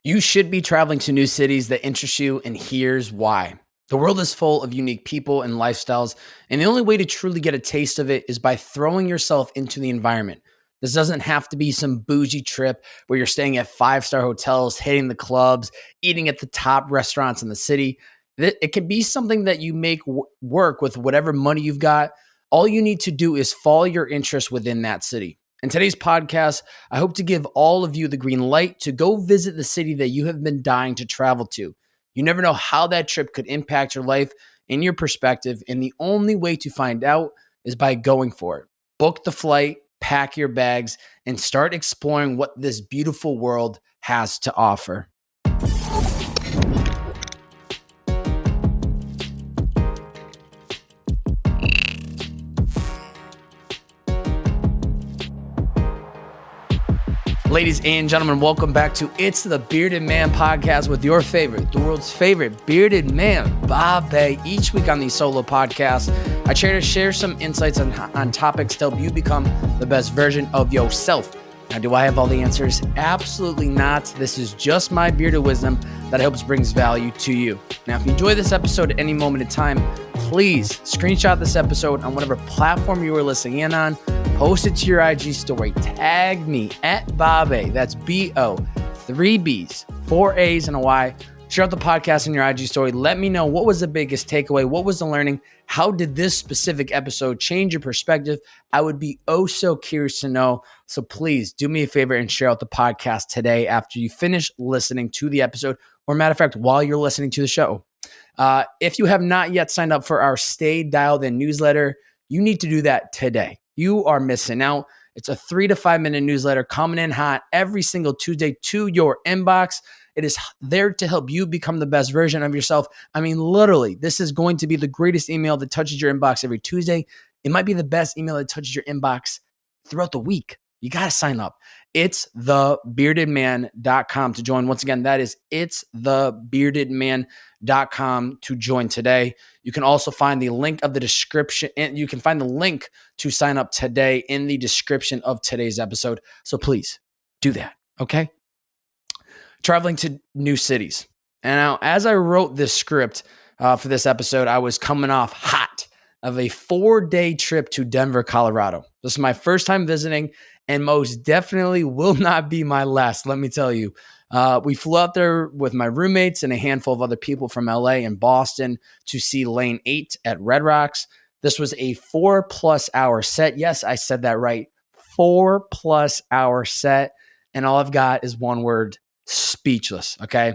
You should be traveling to new cities that interest you, and here's why. The world is full of unique people and lifestyles, and the only way to truly get a taste of it is by throwing yourself into the environment. This doesn't have to be some bougie trip where you're staying at five-star hotels, hitting the clubs, eating at the top restaurants in the city. It can be something that you make work with whatever money you've got. All you need to do is follow your interest within that city. In today's podcast, I hope to give all of you the green light to go visit the city that you have been dying to travel to. You never know how that trip could impact your life and your perspective, and the only way to find out is by going for it. Book the flight, pack your bags, and start exploring what this beautiful world has to offer. Ladies and gentlemen, welcome back to It's the Bearded Man podcast with your favorite, the world's favorite bearded man, bouje. Each week on these solo podcasts, I try to share some insights on topics to help you become the best version of yourself. Now, do I have all the answers? Absolutely not. This is just my bearded wisdom that I hope brings value to you. Now, if you enjoy this episode at any moment in time, please screenshot this episode on whatever platform you are listening in on. Post it to your IG story. Tag me at bouje. That's B-O, 3 B's, 4 A's, and a Y. Share out the podcast in your IG story. Let me know what was the biggest takeaway. What was the learning? How did this specific episode change your perspective? I would be oh so curious to know. So please do me a favor and share out the podcast today after you finish listening to the episode, or matter of fact, while you're listening to the show. If you have not yet signed up for our Stay Dialed In newsletter, you need to do that today. You are missing out. It's a 3 to 5 minute newsletter coming in hot every single Tuesday to your inbox. It is there to help you become the best version of yourself. I mean, literally, this is going to be the greatest email that touches your inbox every Tuesday. It might be the best email that touches your inbox throughout the week. You got to sign up. It's thebeardedman.com to join. Once again, that is thebeardedman.com to join today. You can also find the link of the description, and you can find the link to sign up today in the description of today's episode. So please do that, okay? Traveling to new cities. And now, as I wrote this script for this episode, I was coming off hot of a 4-day trip to Denver, Colorado. This is my first time visiting, and most definitely will not be my last, let me tell you. We flew out there with my roommates and a handful of other people from LA and Boston to see Lane 8 at Red Rocks. This was a 4+ hour set. Yes, I said that right. 4+ hour set. And all I've got is one word: speechless. Okay.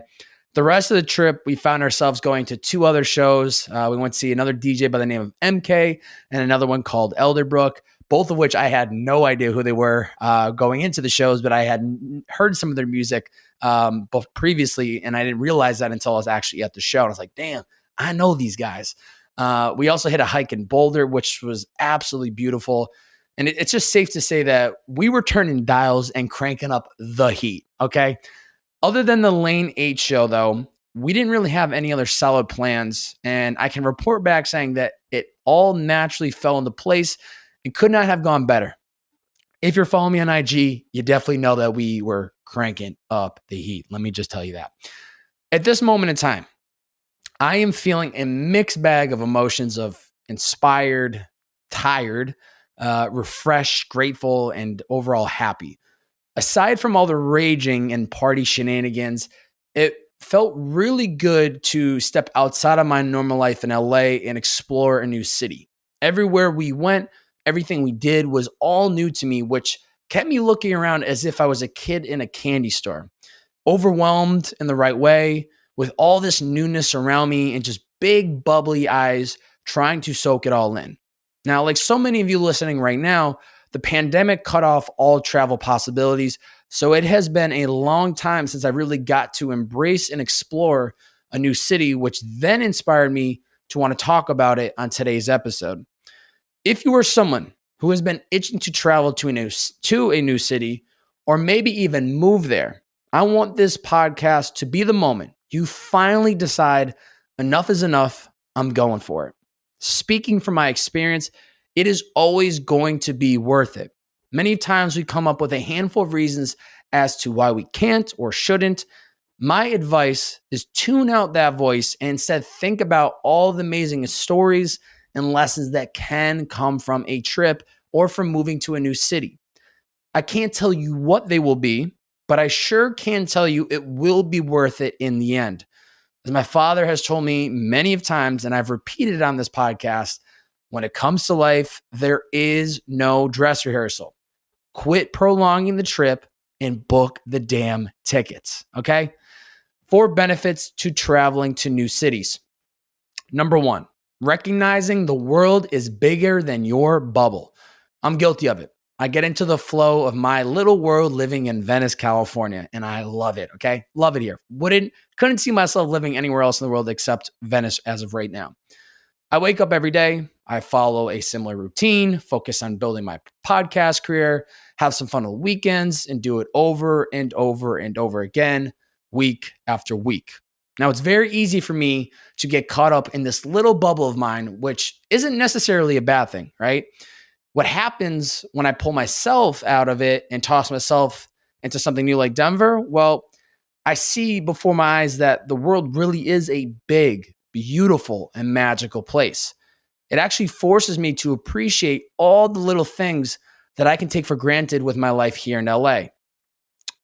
The rest of the trip, we found ourselves going to 2 other shows. We went to see another DJ by the name of MK and another one called Elderbrook, both of which I had no idea who they were going into the shows, but I had heard some of their music both previously, and I didn't realize that until I was actually at the show. And I was like, damn, I know these guys. We also hit a hike in Boulder, which was absolutely beautiful. And it's just safe to say that we were turning dials and cranking up the heat, okay? Other than the Lane 8 show, though, we didn't really have any other solid plans, and I can report back saying that it all naturally fell into place and could not have gone better. If you're following me on IG, you definitely know that we were cranking up the heat. Let me just tell you that. At this moment in time, I am feeling a mixed bag of emotions of inspired, tired, refreshed, grateful, and overall happy. Aside from all the raging and party shenanigans, it felt really good to step outside of my normal life in LA and explore a new city. Everywhere we went, everything we did was all new to me, which kept me looking around as if I was a kid in a candy store, overwhelmed in the right way, with all this newness around me and just big bubbly eyes trying to soak it all in. Now, like so many of you listening right now, the pandemic cut off all travel possibilities, so it has been a long time since I really got to embrace and explore a new city, which then inspired me to want to talk about it on today's episode. If you are someone who has been itching to travel to a new city, or maybe even move there, I want this podcast to be the moment you finally decide enough is enough, I'm going for it. Speaking from my experience, it is always going to be worth it. Many times we come up with a handful of reasons as to why we can't or shouldn't, My advice is tune out that voice and instead think about all the amazing stories and lessons that can come from a trip or from moving to a new city. I can't tell you what they will be, but I sure can tell you it will be worth it in the end. As my father has told me many of times, and I've repeated on this podcast, when it comes to life, there is no dress rehearsal. Quit prolonging the trip and book the damn tickets, okay? 4 benefits to traveling to new cities. Number 1, recognizing the world is bigger than your bubble. I'm guilty of it. I get into the flow of my little world living in Venice, California, and I love it, okay? Love it here. Couldn't see myself living anywhere else in the world except Venice as of right now. I wake up every day. I follow a similar routine, focus on building my podcast career, have some fun on the weekends, and do it over and over and over again, week after week. Now, it's very easy for me to get caught up in this little bubble of mine, which isn't necessarily a bad thing, right? What happens when I pull myself out of it and toss myself into something new like Denver? Well, I see before my eyes that the world really is a big, beautiful, and magical place. It actually forces me to appreciate all the little things that I can take for granted with my life here in LA.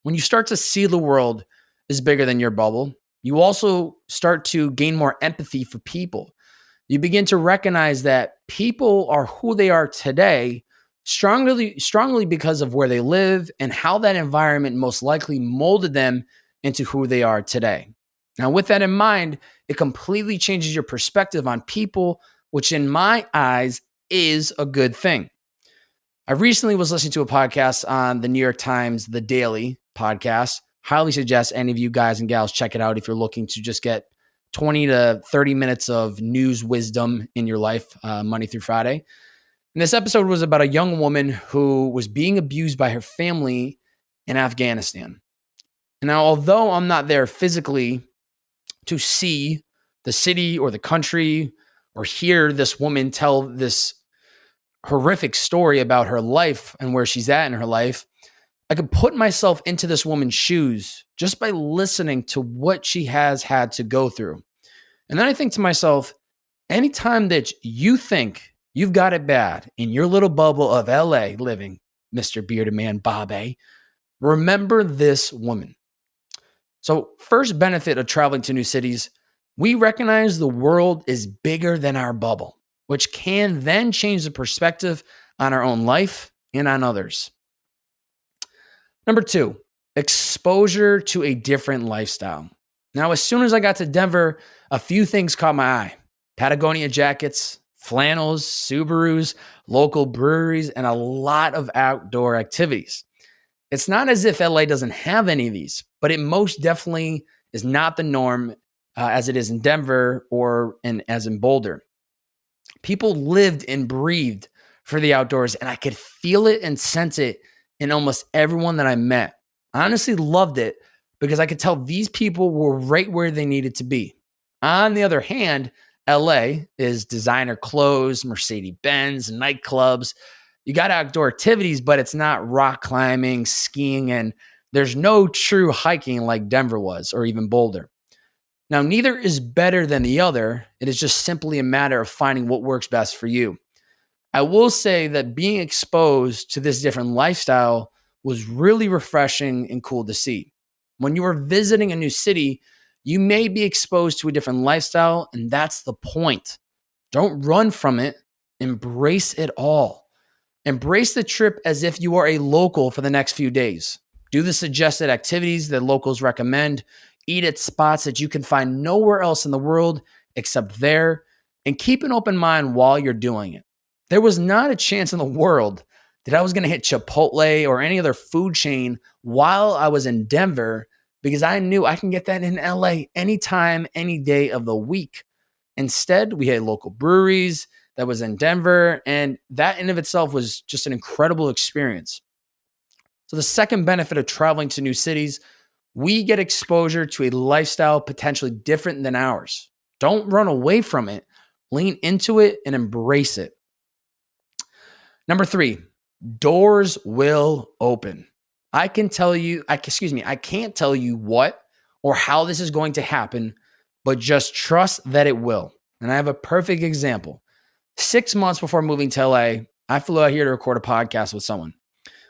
When you start to see the world is bigger than your bubble, you also start to gain more empathy for people. You begin to recognize that people are who they are today strongly because of where they live and how that environment most likely molded them into who they are today. Now, with that in mind, it completely changes your perspective on people, which in my eyes is a good thing. I recently was listening to a podcast on the New York Times, The Daily podcast. Highly suggest any of you guys and gals check it out if you're looking to just get 20 to 30 minutes of news wisdom in your life, Monday through Friday. And this episode was about a young woman who was being abused by her family in Afghanistan. And now, although I'm not there physically to see the city or the country or hear this woman tell this horrific story about her life and where she's at in her life, I could put myself into this woman's shoes just by listening to what she has had to go through. And then I think to myself, anytime that you think you've got it bad in your little bubble of LA living, Mr. Bearded Man Bobby, remember this woman. So, first benefit of traveling to new cities, we recognize the world is bigger than our bubble, which can then change the perspective on our own life and on others. Number 2, exposure to a different lifestyle. Now, as soon as I got to Denver, a few things caught my eye. Patagonia jackets, flannels, Subarus, local breweries, and a lot of outdoor activities. It's not as if LA doesn't have any of these, but it most definitely is not the norm as it is in Denver or as in Boulder. People lived and breathed for the outdoors, and I could feel it and sense it in almost everyone that I met. I honestly loved it because I could tell these people were right where they needed to be. On the other hand, LA is designer clothes, Mercedes-Benz, nightclubs. You got outdoor activities, but it's not rock climbing, skiing, and there's no true hiking like Denver was or even Boulder. Now, neither is better than the other. It is just simply a matter of finding what works best for you. I will say that being exposed to this different lifestyle was really refreshing and cool to see. When you are visiting a new city, you may be exposed to a different lifestyle, and that's the point. Don't run from it. Embrace it all. Embrace the trip as if you are a local for the next few days. Do the suggested activities that locals recommend. Eat at spots that you can find nowhere else in the world except there, and keep an open mind while you're doing it. There was not a chance in the world that I was going to hit Chipotle or any other food chain while I was in Denver because I knew I can get that in LA anytime, any day of the week. Instead, we had local breweries that was in Denver, and that in of itself was just an incredible experience. So the second benefit of traveling to new cities, we get exposure to a lifestyle potentially different than ours. Don't run away from it. Lean into it and embrace it. Number 3, doors will open. I can't tell you what or how this is going to happen, but just trust that it will. And I have a perfect example. 6 months before moving to LA, I flew out here to record a podcast with someone.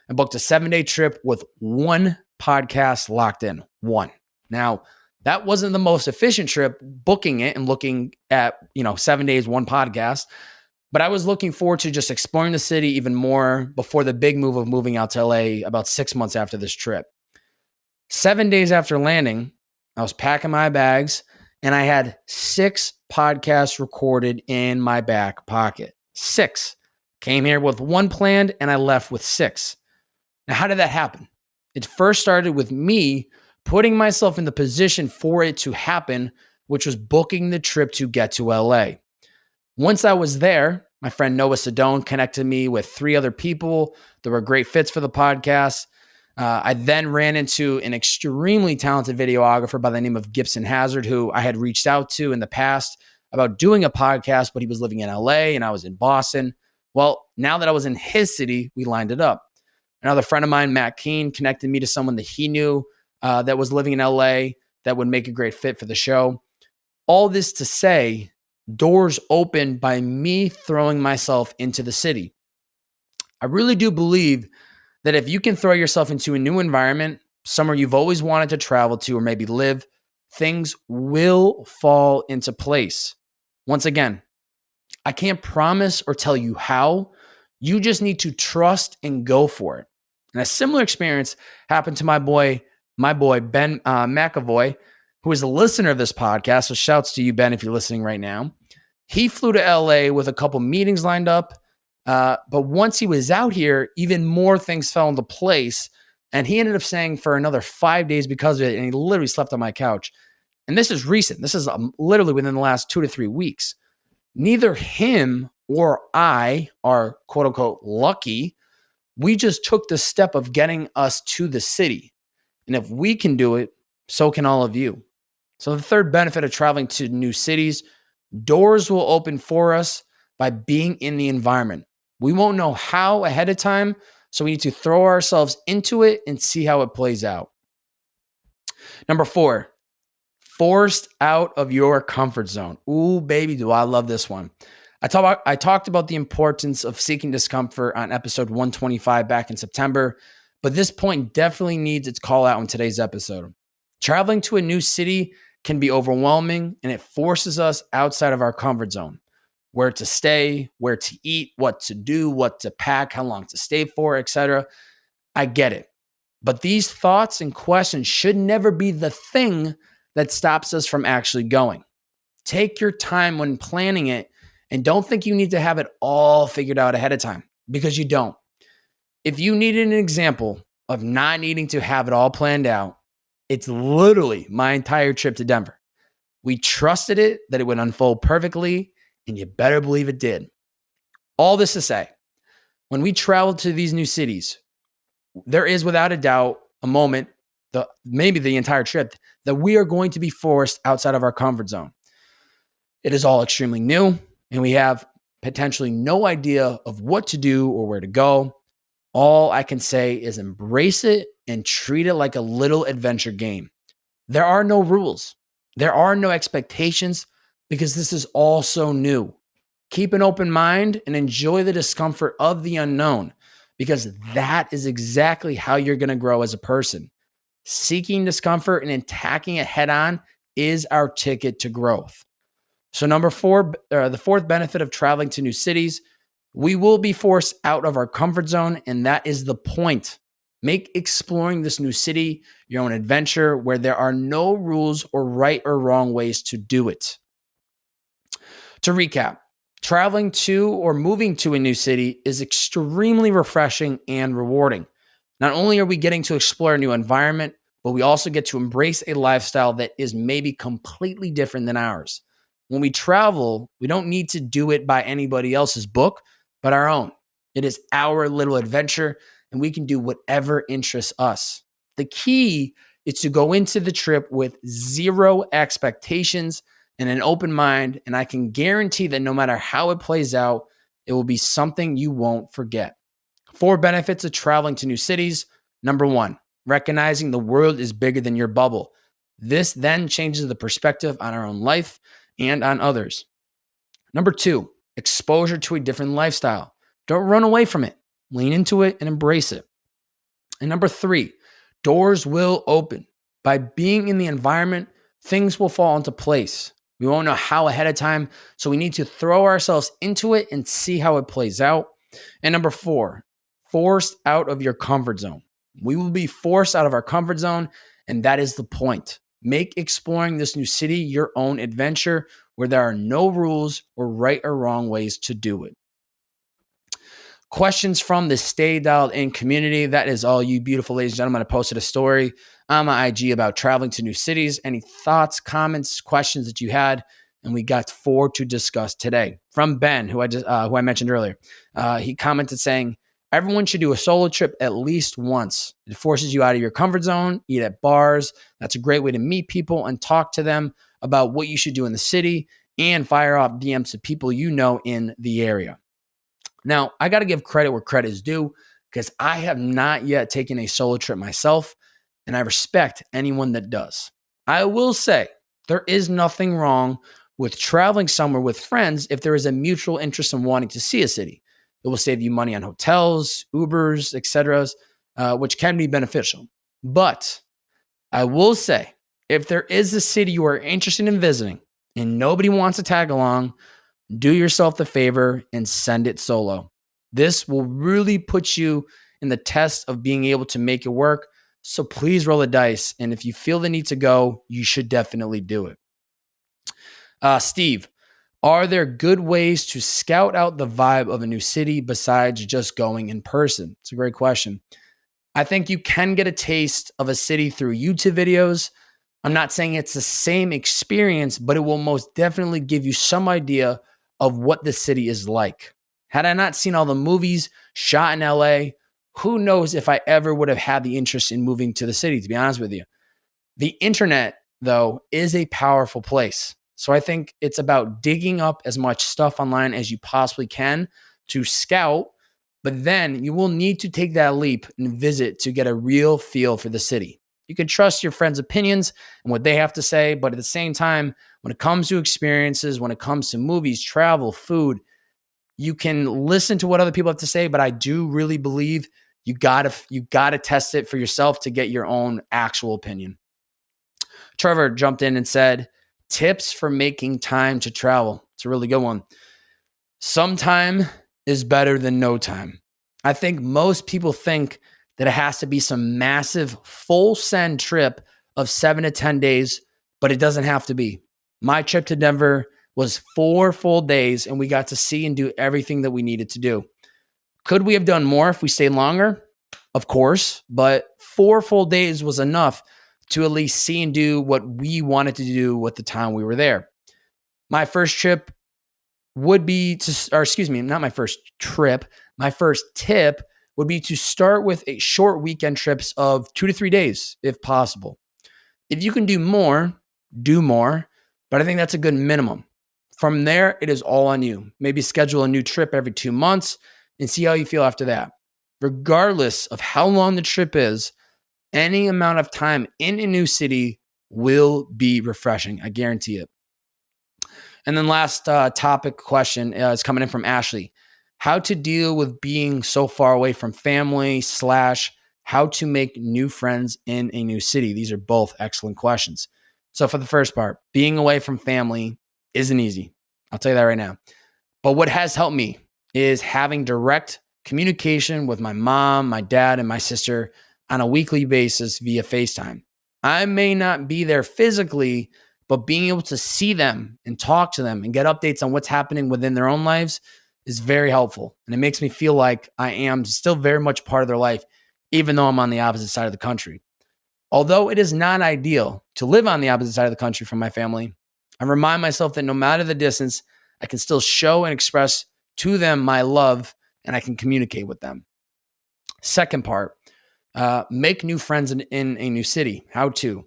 I booked a 7-day trip with one podcast locked in. One. Now, that wasn't the most efficient trip, booking it and looking at, 7 days, one podcast. But I was looking forward to just exploring the city even more before the big move of moving out to LA about 6 months after this trip. 7 days after landing, I was packing my bags and I had 6 podcasts recorded in my back pocket. 6. Came here with one planned and I left with 6. Now, how did that happen? It first started with me putting myself in the position for it to happen, which was booking the trip to get to LA. Once I was there, my friend Noah Sedone connected me with 3 other people that were great fits for the podcast. I then ran into an extremely talented videographer by the name of Gibson Hazard, who I had reached out to in the past about doing a podcast, but he was living in LA and I was in Boston. Well, now that I was in his city, we lined it up. Another friend of mine, Matt Keene, connected me to someone that he knew that was living in LA that would make a great fit for the show. All this to say, doors opened by me throwing myself into the city. I really do believe that if you can throw yourself into a new environment, somewhere you've always wanted to travel to or maybe live, things will fall into place. Once again, I can't promise or tell you how. You just need to trust and go for it. And a similar experience happened to my boy Ben McAvoy, who is a listener of this podcast. So shouts to you, Ben, if you're listening right now. He flew to LA with a couple meetings lined up. But once he was out here, even more things fell into place. And he ended up staying for another 5 days because of it. And he literally slept on my couch. And this is recent. This is literally within the last 2 to 3 weeks. Neither him or I are quote unquote lucky. We just took the step of getting us to the city. And if we can do it, so can all of you. So the third benefit of traveling to new cities, doors will open for us by being in the environment. We won't know how ahead of time, so we need to throw ourselves into it and see how it plays out. Number 4, forced out of your comfort zone. Ooh, baby, do I love this one. I talked about the importance of seeking discomfort on episode 125 back in September, but this point definitely needs its call out in today's episode. Traveling to a new city can be overwhelming, and it forces us outside of our comfort zone. Where to stay, where to eat, what to do, what to pack, how long to stay for, etc. I get it. But these thoughts and questions should never be the thing that stops us from actually going. Take your time when planning it and don't think you need to have it all figured out ahead of time, because you don't. If you needed an example of not needing to have it all planned out, it's literally my entire trip to Denver. We trusted it that it would unfold perfectly, and you better believe it did. All this to say, when we travel to these new cities, there is without a doubt a moment, maybe the entire trip, that we are going to be forced outside of our comfort zone. It is all extremely new, and we have potentially no idea of what to do or where to go. All I can say is embrace it and treat it like a little adventure game. There are no rules. There are no expectations because this is all so new. Keep an open mind and enjoy the discomfort of the unknown, because that is exactly how you're going to grow as a person. Seeking discomfort and attacking it head on is our ticket to growth. So number 4, the fourth benefit of traveling to new cities, we will be forced out of our comfort zone, and that is the point. Make exploring this new city your own adventure where there are no rules or right or wrong ways to do it. To recap, traveling to or moving to a new city is extremely refreshing and rewarding. Not only are we getting to explore a new environment, but we also get to embrace a lifestyle that is maybe completely different than ours. When we travel, we don't need to do it by anybody else's book, but our own. It is our little adventure, and we can do whatever interests us. The key is to go into the trip with zero expectations and an open mind, and I can guarantee that no matter how it plays out, it will be something you won't forget. 4 benefits of traveling to new cities. Number 1, recognizing the world is bigger than your bubble. This then changes the perspective on our own life and on others. Number 2, exposure to a different lifestyle. Don't run away from it. Lean into it and embrace it. And number 3, doors will open. By being in the environment, things will fall into place. We won't know how ahead of time, so we need to throw ourselves into it and see how it plays out. And number 4, forced out of your comfort zone. We will be forced out of our comfort zone, and that is the point. Make exploring this new city your own adventure where there are no rules or right or wrong ways to do it. Questions from the Stay Dialed In community. That is all you beautiful ladies and gentlemen. I posted a story on my IG about traveling to new cities. Any thoughts, comments, questions that you had? And we got 4 to discuss today. From Ben, who I mentioned earlier. He commented saying, everyone should do a solo trip at least once. It forces you out of your comfort zone, eat at bars. That's a great way to meet people and talk to them about what you should do in the city and fire off DMs to people you know in the area. Now, I got to give credit where credit is due because I have not yet taken a solo trip myself, and I respect anyone that does. I will say there is nothing wrong with traveling somewhere with friends if there is a mutual interest in wanting to see a city. It will save you money on hotels, Ubers, etc., which can be beneficial. But I will say, if there is a city you are interested in visiting and nobody wants to tag along, do yourself the favor and send it solo. This will really put you in the test of being able to make it work. So please roll the dice. And if you feel the need to go, you should definitely do it. Steve, are there good ways to scout out the vibe of a new city besides just going in person? It's a great question. I think you can get a taste of a city through YouTube videos. I'm not saying it's the same experience, but it will most definitely give you some idea of what the city is like. Had I not seen all the movies shot in LA, who knows if I ever would have had the interest in moving to the city, to be honest with you. The internet, though, is a powerful place. So I think it's about digging up as much stuff online as you possibly can to scout, but then you will need to take that leap and visit to get a real feel for the city. You can trust your friends' opinions and what they have to say, but at the same time, when it comes to experiences, when it comes to movies, travel, food, you can listen to what other people have to say, but I do really believe you gotta test it for yourself to get your own actual opinion. Trevor jumped in and said, tips for making time to travel. It's a really good one. Some time is better than no time. I think most people think that it has to be some massive full send trip of 7 to 10 days, but it doesn't have to be. My trip to Denver was 4 full days, and we got to see and do everything that we needed to do. Could we have done more if we stayed longer? Of course, but 4 full days was enough to at least see and do what we wanted to do with the time we were there. My first trip would be not my first trip. My first tip would be to start with a short weekend trips of 2 to 3 days, if possible. If you can do more, but I think that's a good minimum. From there, it is all on you. Maybe schedule a new trip every 2 months and see how you feel after that. Regardless of how long the trip is, any amount of time in a new city will be refreshing. I guarantee it. And then last topic question is coming in from Ashley. How to deal with being so far away from family / how to make new friends in a new city. These are both excellent questions. So for the first part, being away from family isn't easy. I'll tell you that right now. But what has helped me is having direct communication with my mom, my dad, and my sister on a weekly basis via FaceTime. I may not be there physically, but being able to see them and talk to them and get updates on what's happening within their own lives is very helpful. And it makes me feel like I am still very much part of their life, even though I'm on the opposite side of the country. Although it is not ideal to live on the opposite side of the country from my family, I remind myself that no matter the distance, I can still show and express to them my love and I can communicate with them. Second part, make new friends in a new city. How to?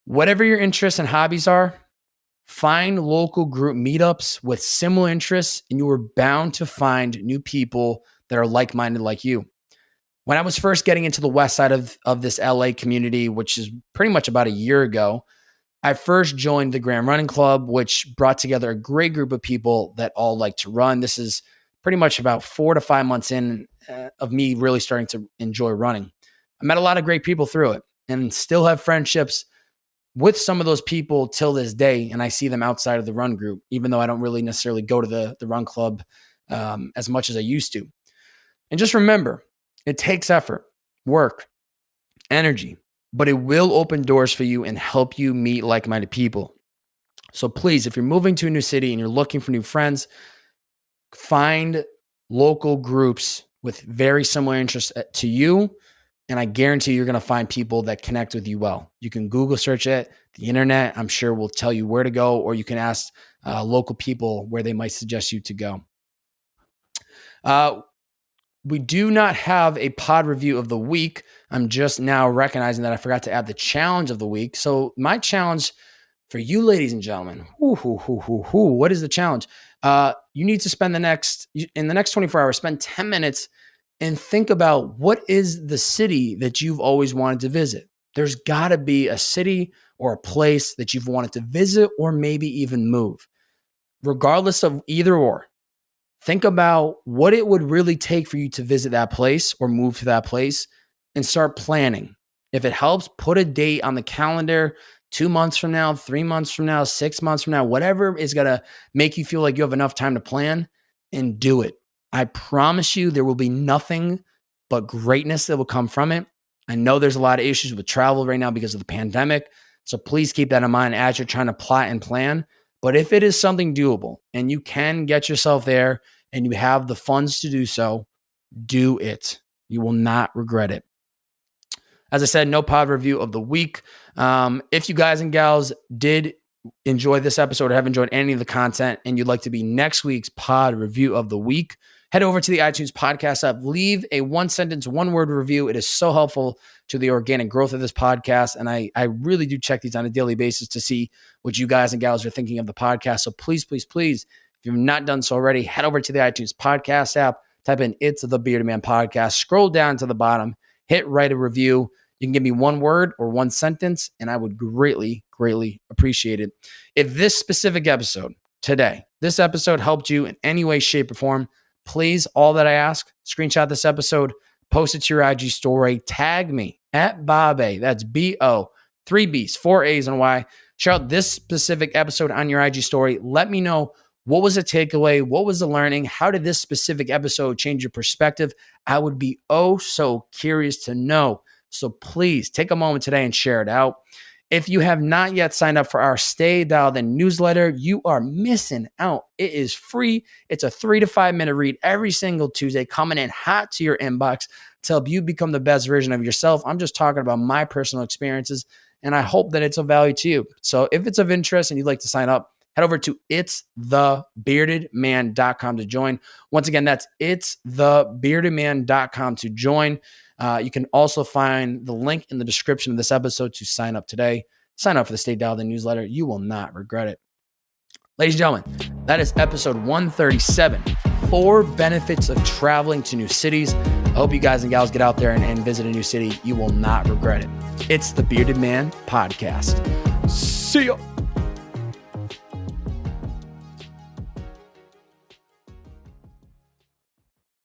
Whatever your interests and hobbies are, find local group meetups with similar interests, and you are bound to find new people that are like-minded like you. When I was first getting into the west side of this LA community, which is pretty much about a year ago, I first joined the Grand Running Club, which brought together a great group of people that all like to run. This is pretty much about 4 to 5 months in of me really starting to enjoy running. I met a lot of great people through it and still have friendships with some of those people till this day. And I see them outside of the run group, even though I don't really necessarily go to the run club as much as I used to. And just remember, it takes effort, work, energy, but it will open doors for you and help you meet like-minded people. So please, if you're moving to a new city and you're looking for new friends, find local groups with very similar interests to you. And I guarantee you're going to find people that connect with you well. You can Google search it. The internet, I'm sure, will tell you where to go, or you can ask local people where they might suggest you to go. We do not have a pod review of the week. I'm just now recognizing that I forgot to add the challenge of the week. So my challenge for you, ladies and gentlemen, what is the challenge? You need to spend in the next 24 hours, spend 10 minutes and think about what is the city that you've always wanted to visit. There's got to be a city or a place that you've wanted to visit or maybe even move. Regardless of either or, think about what it would really take for you to visit that place or move to that place and start planning. If it helps, put a date on the calendar 2 months from now, 3 months from now, 6 months from now, whatever is going to make you feel like you have enough time to plan, and do it. I promise you there will be nothing but greatness that will come from it. I know there's a lot of issues with travel right now because of the pandemic. So please keep that in mind as you're trying to plot and plan. But if it is something doable and you can get yourself there and you have the funds to do so, do it. You will not regret it. As I said, no pod review of the week. If you guys and gals did enjoy this episode or have enjoyed any of the content and you'd like to be next week's pod review of the week, head over to the iTunes podcast app, leave a 1-sentence, 1-word review. It is so helpful to the organic growth of this podcast. And I really do check these on a daily basis to see what you guys and gals are thinking of the podcast. So please, please, please, if you've not done so already, head over to the iTunes podcast app, type in It's the Bearded Man Podcast, scroll down to the bottom, hit write a review. You can give me 1 word or 1 sentence, and I would greatly, greatly appreciate it. If this specific episode today, this episode helped you in any way, shape, or form, please, all that I ask, screenshot this episode, post it to your IG story, tag me at Bobe, that's B-O, 3 B's, 4 A's, and Y. Share out this specific episode on your IG story. Let me know what was the takeaway, what was the learning, how did this specific episode change your perspective? I would be so curious to know. So please take a moment today and share it out. If you have not yet signed up for our Stay Dialed In newsletter, you are missing out. It is free. It's a 3 to 5 minute read every single Tuesday, coming in hot to your inbox to help you become the best version of yourself. I'm just talking about my personal experiences, and I hope that it's of value to you. So if it's of interest and you'd like to sign up, head over to itsthebeardedman.com to join. Once again, that's itsthebeardedman.com to join. You can also find the link in the description of this episode to sign up today. Sign up for the Stay Dialed In newsletter. You will not regret it. Ladies and gentlemen, that is episode 137, 4 benefits of traveling to new cities. I hope you guys and gals get out there and visit a new city. You will not regret it. It's the Bearded Man Podcast. See ya.